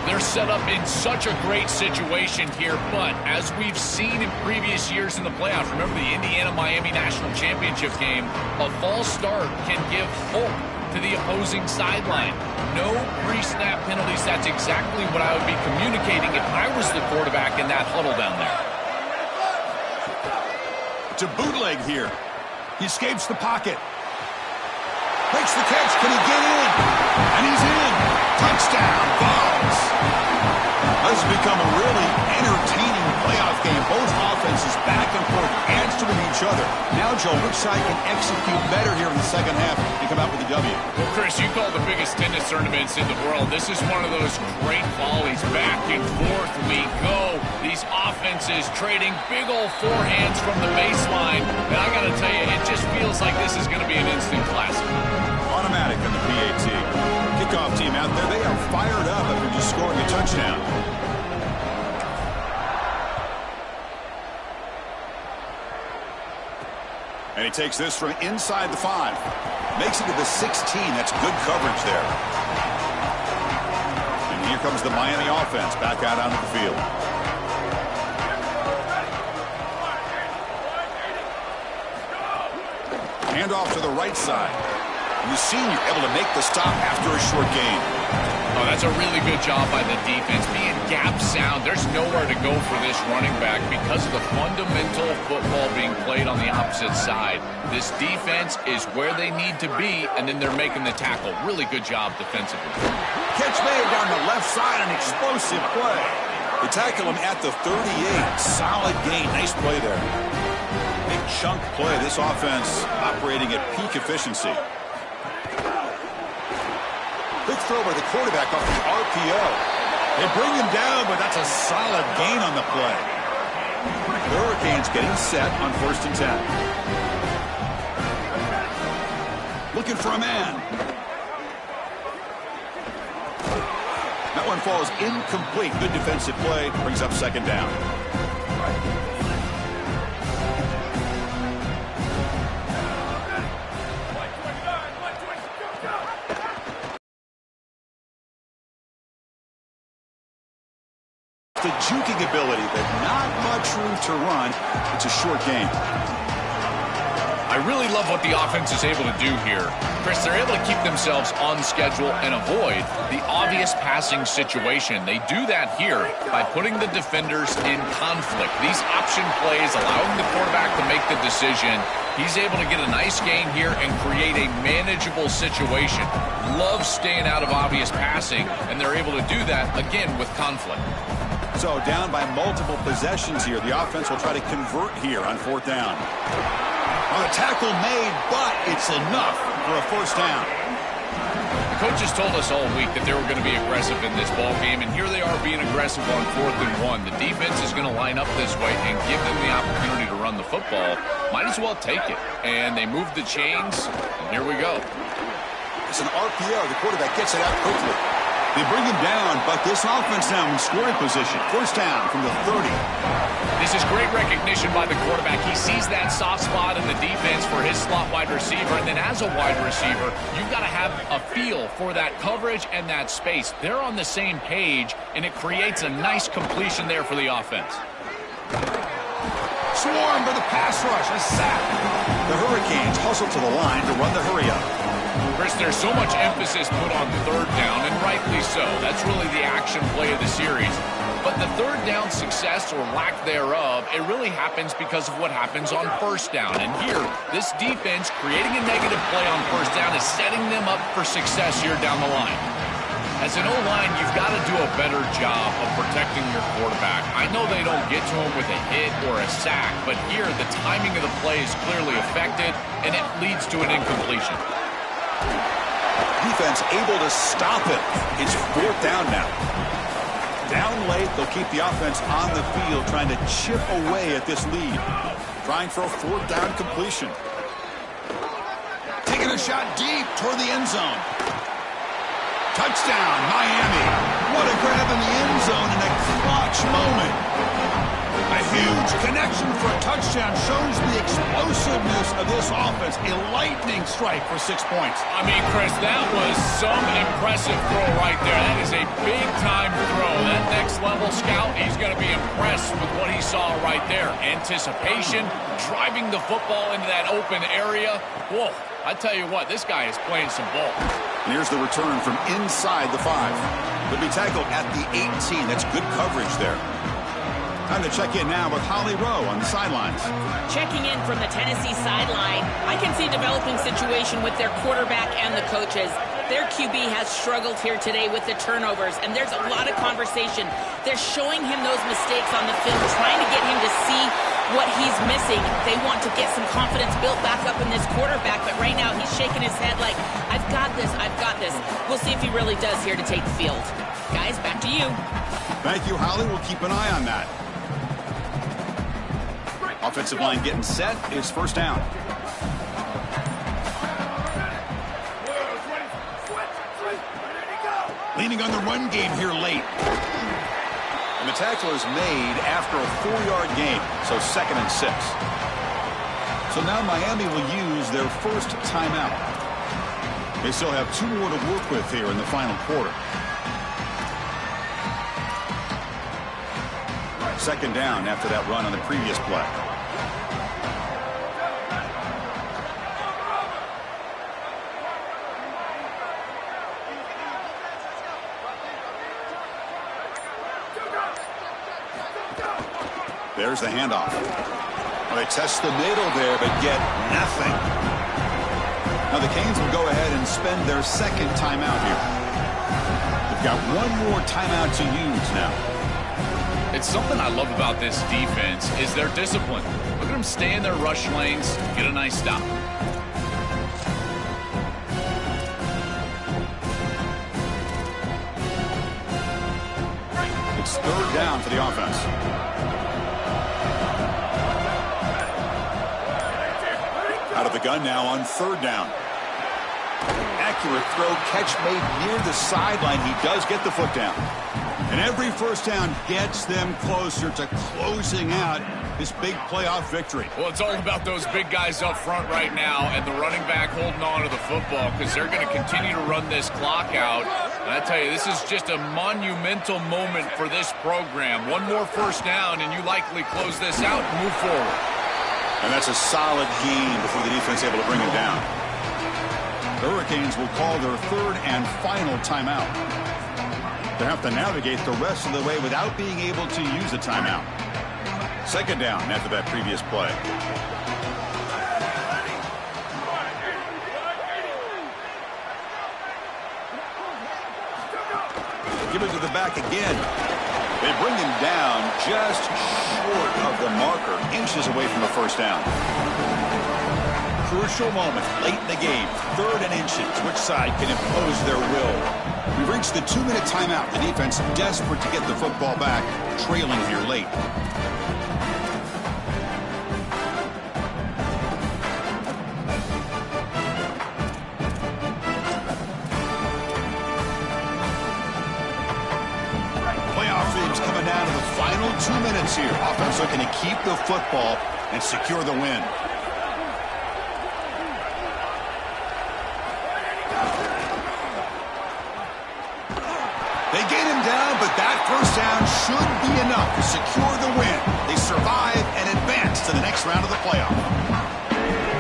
S3: They're set up in such a great situation here, but as we've seen in previous years in the playoffs, remember the Indiana-Miami National Championship game, a false start can give hope to the opposing sideline. No pre-snap penalties. That's exactly what I would be communicating if I was the quarterback in that huddle down there.
S1: To bootleg here. He escapes the pocket. Makes the catch. Can he get in? And he's in. Touchdown, Vols. This has become a really entertaining playoff game. Both offenses back and forth answering each other. Now, Joe, which side can execute better here in the second half and come out with the W?
S3: Well, Chris, you call the biggest tennis tournaments in the world. This is one of those great volleys. Back and forth we go. These offenses trading big old forehands from the baseline. And I got to tell you, it just feels like this is going to be an instant classic.
S1: Automatic in the PAT. Kickoff team out there. They are fired up after just scoring a touchdown. And he takes this from inside the 5. Makes it to the 16. That's good coverage there. And here comes the Miami offense back out onto the field. Hand off to the right side. And the senior able to make the stop after a short gain.
S3: Oh, that's a really good job by the defense. Being gap sound, there's nowhere to go for this running back because of the fundamental football being played on the opposite side. This defense is where they need to be, and then they're making the tackle. Really good job defensively.
S1: Catch made down the left side, an explosive play. They tackle him at the 38. Solid gain. Nice play there. Big chunk play. This offense operating at peak efficiency. Big throw by the quarterback off the RPO. They bring him down, but that's a solid gain on the play. The Hurricanes getting set on 1st and 10. Looking for a man. That one falls incomplete. Good defensive play. Brings up second down. The juking ability, but not much room to run. It's a short game.
S3: I really love what the offense is able to do here. Chris, they're able to keep themselves on schedule and avoid the obvious passing situation. They do that here by putting the defenders in conflict. These option plays allowing the quarterback to make the decision. He's able to get a nice gain here and create a manageable situation. Loves staying out of obvious passing, and they're able to do that, again, with conflict.
S1: So down by multiple possessions here. The offense will try to convert here on 4th down. Well, the tackle made, but it's enough for a first down.
S3: The coaches told us all week that they were going to be aggressive in this ball game, and here they are being aggressive on 4th and 1. The defense is going to line up this way and give them the opportunity to run the football. Might as well take it. And they move the chains, and here we go.
S1: It's an RPO. The quarterback gets it out quickly. They bring him down, but this offense now in scoring position. First down from the 30.
S3: This is great recognition by the quarterback. He sees that soft spot in the defense for his slot wide receiver, and then as a wide receiver, you've got to have a feel for that coverage and that space. They're on the same page, and it creates a nice completion there for the offense.
S1: Swarm for the pass rush, a sack. The Hurricanes hustle to the line to run the hurry-up.
S3: Chris, there's so much emphasis put on 3rd down, and rightly so. That's really the action play of the series. But the 3rd down success or lack thereof, it really happens because of what happens on 1st down. And here, this defense creating a negative play on 1st down is setting them up for success here down the line. As an O-line, you've got to do a better job of protecting your quarterback. I know they don't get to him with a hit or a sack, but here the timing of the play is clearly affected, and it leads to an incompletion.
S1: Defense able to stop it. It's 4th down now. Down late, they'll keep the offense on the field trying to chip away at this lead. Trying for a 4th down completion. Taking a shot deep toward the end zone. Touchdown, Miami. What a grab in the end zone in a clutch moment. A huge connection for a touchdown shows the explosiveness of this offense. A lightning strike for 6 points.
S3: I mean, Chris, that was some impressive throw right there. That is a big-time throw. That next-level scout, he's going to be impressed with what he saw right there. Anticipation, driving the football into that open area. Whoa, I tell you what, this guy is playing some ball.
S1: And here's the return from inside the 5. He'll be tackled at the 18. That's good coverage there. Time to check in now with Holly Rowe on the sidelines.
S2: Checking in from the Tennessee sideline, I can see a developing situation with their quarterback and the coaches. Their QB has struggled here today with the turnovers, and there's a lot of conversation. They're showing him those mistakes on the film, trying to get him to see what he's missing. They want to get some confidence built back up in this quarterback, but right now he's shaking his head like, I've got this, I've got this. We'll see if he really does here to take the field. Guys, back to you.
S1: Thank you, Holly. We'll keep an eye on that. Offensive line getting set is 1st down. Leaning on the run game here late. And the tackle is made after a 4-yard gain, so 2nd and 6. So now Miami will use their first timeout. They still have 2 more to work with here in the final quarter. 2nd down after that run on the previous play. There's the handoff. Well, they test the middle there, but get nothing. Now the Canes will go ahead and spend their 2nd timeout here. They've got 1 more timeout to use now.
S3: It's something I love about this defense is their discipline. Look at them stay in their rush lanes, get a nice stop.
S1: It's 3rd down for the offense. Out of the gun now on 3rd down. Accurate throw, catch made near the sideline. He does get the foot down. And every first down gets them closer to closing out this big playoff victory.
S3: Well, it's all about those big guys up front right now and the running back holding on to the football because they're going to continue to run this clock out. And I tell you, this is just a monumental moment for this program. 1 more first down, and you likely close this out and move forward.
S1: And that's a solid gain before the defense able to bring him down. The Hurricanes will call their third and final timeout. They have to navigate the rest of the way without being able to use a timeout. Second down after that previous play. Give it to the back again. They bring him down just short of the marker, inches away from a first down. Crucial moment late in the game. Third and inches. Which side can impose their will? We've reached the 2-minute timeout. The defense desperate to get the football back, trailing here late. Coming down to the final 2 minutes here. Offense looking to keep the football and secure the win. They get him down, but that first down should be enough to secure the win. They survive and advance to the next round of the playoff.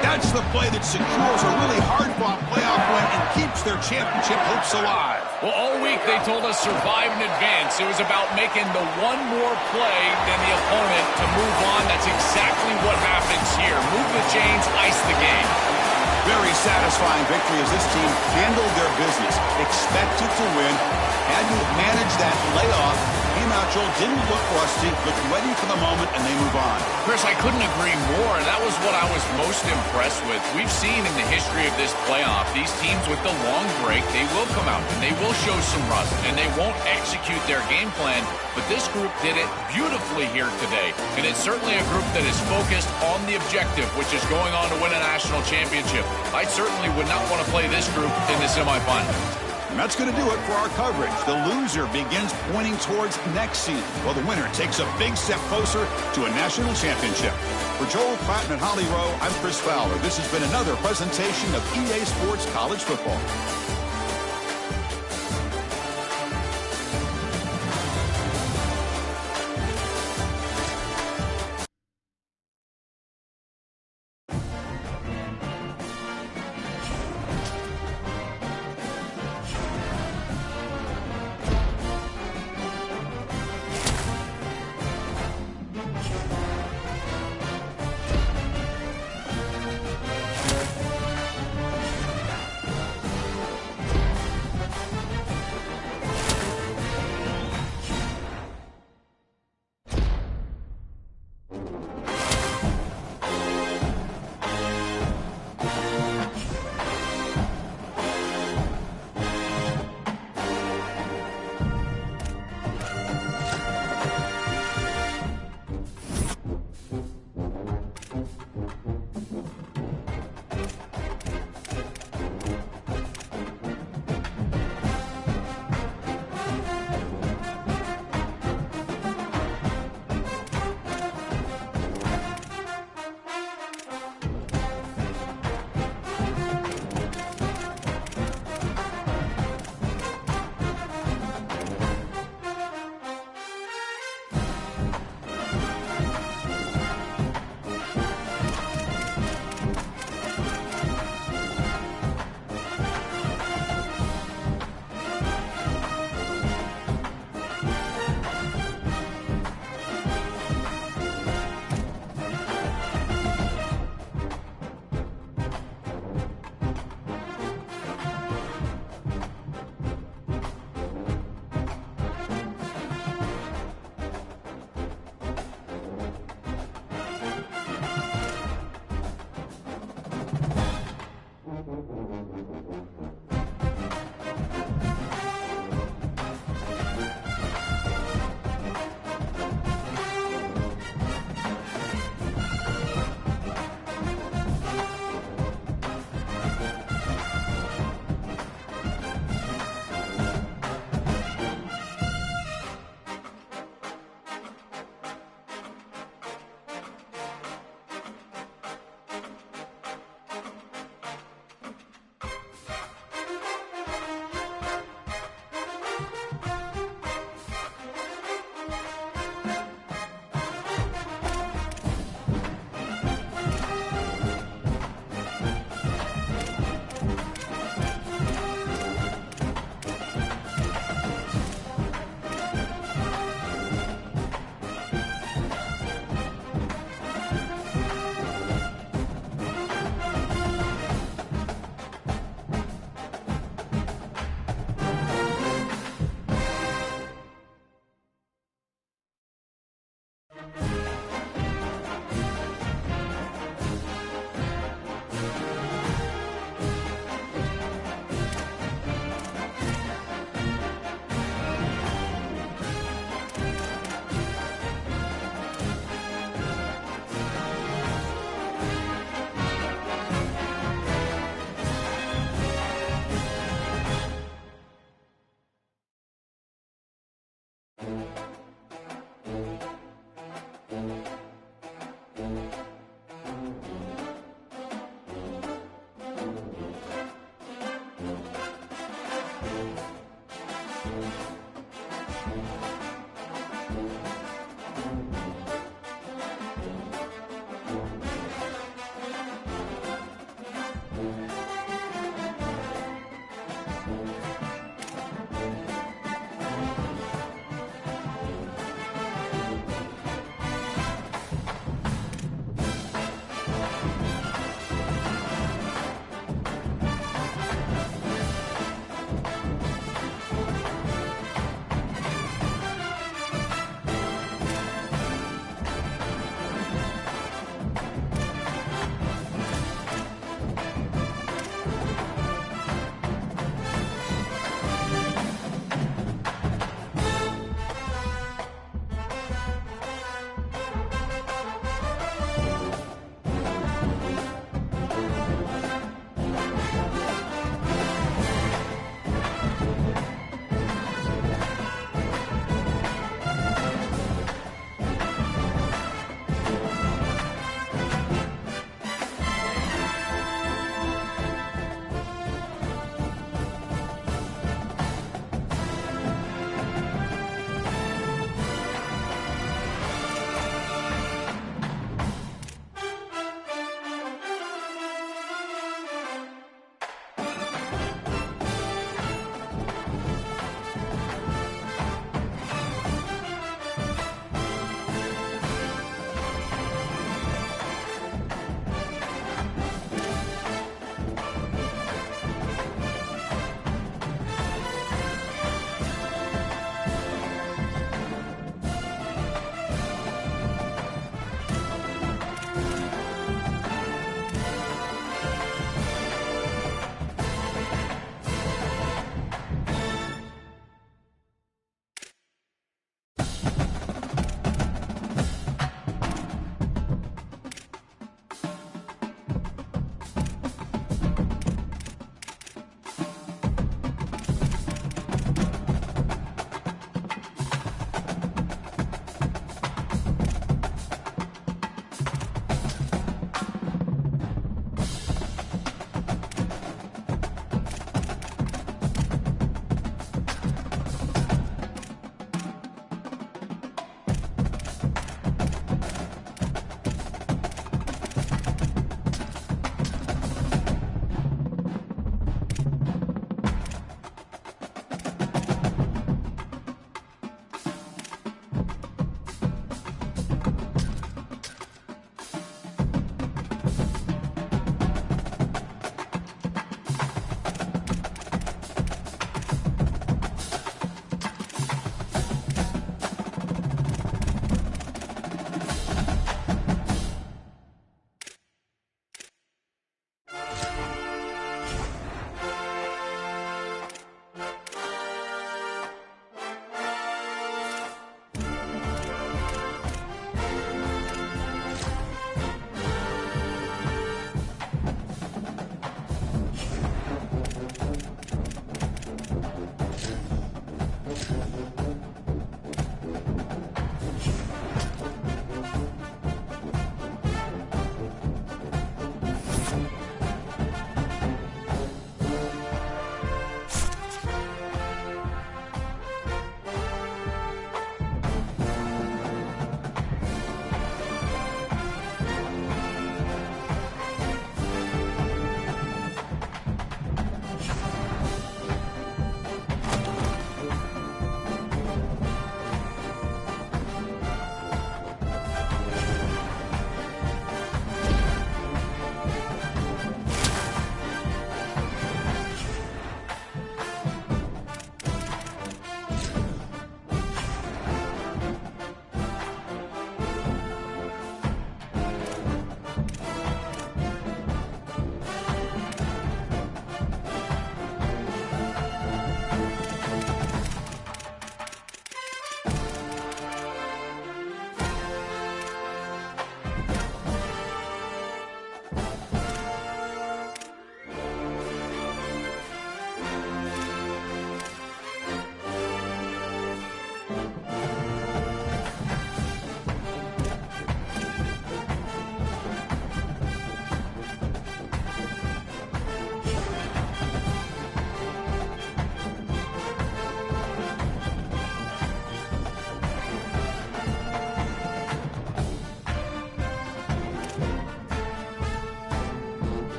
S1: That's the play that secures a really hard-fought playoff win and keeps their championship hopes alive.
S3: Well, all week they told us survive and advance. It was about making the one more play than the opponent to move on. That's exactly what happens here. Move the chains, ice the game.
S1: Very satisfying victory as this team handled their business. Expected to win. Had to manage that layoff. Came out, Joel, didn't look rusty. Looked ready for the moment, and they move on.
S3: Chris, I couldn't agree more. That was what I was most impressed with. We've seen in the history of this playoff, these teams with the long break, they will come out, and they will show some rust, and they won't execute their game plan. But this group did it beautifully here today. And it's certainly a group that is focused on the objective, which is going on to win a national championship. I certainly would not want to play this group in the semifinal.
S1: And that's going to do it for our coverage. The loser begins pointing towards next season, while the winner takes a big step closer to a national championship. For Joel Patton and Holly Rowe, I'm Chris Fowler. This has been another presentation of EA Sports College Football.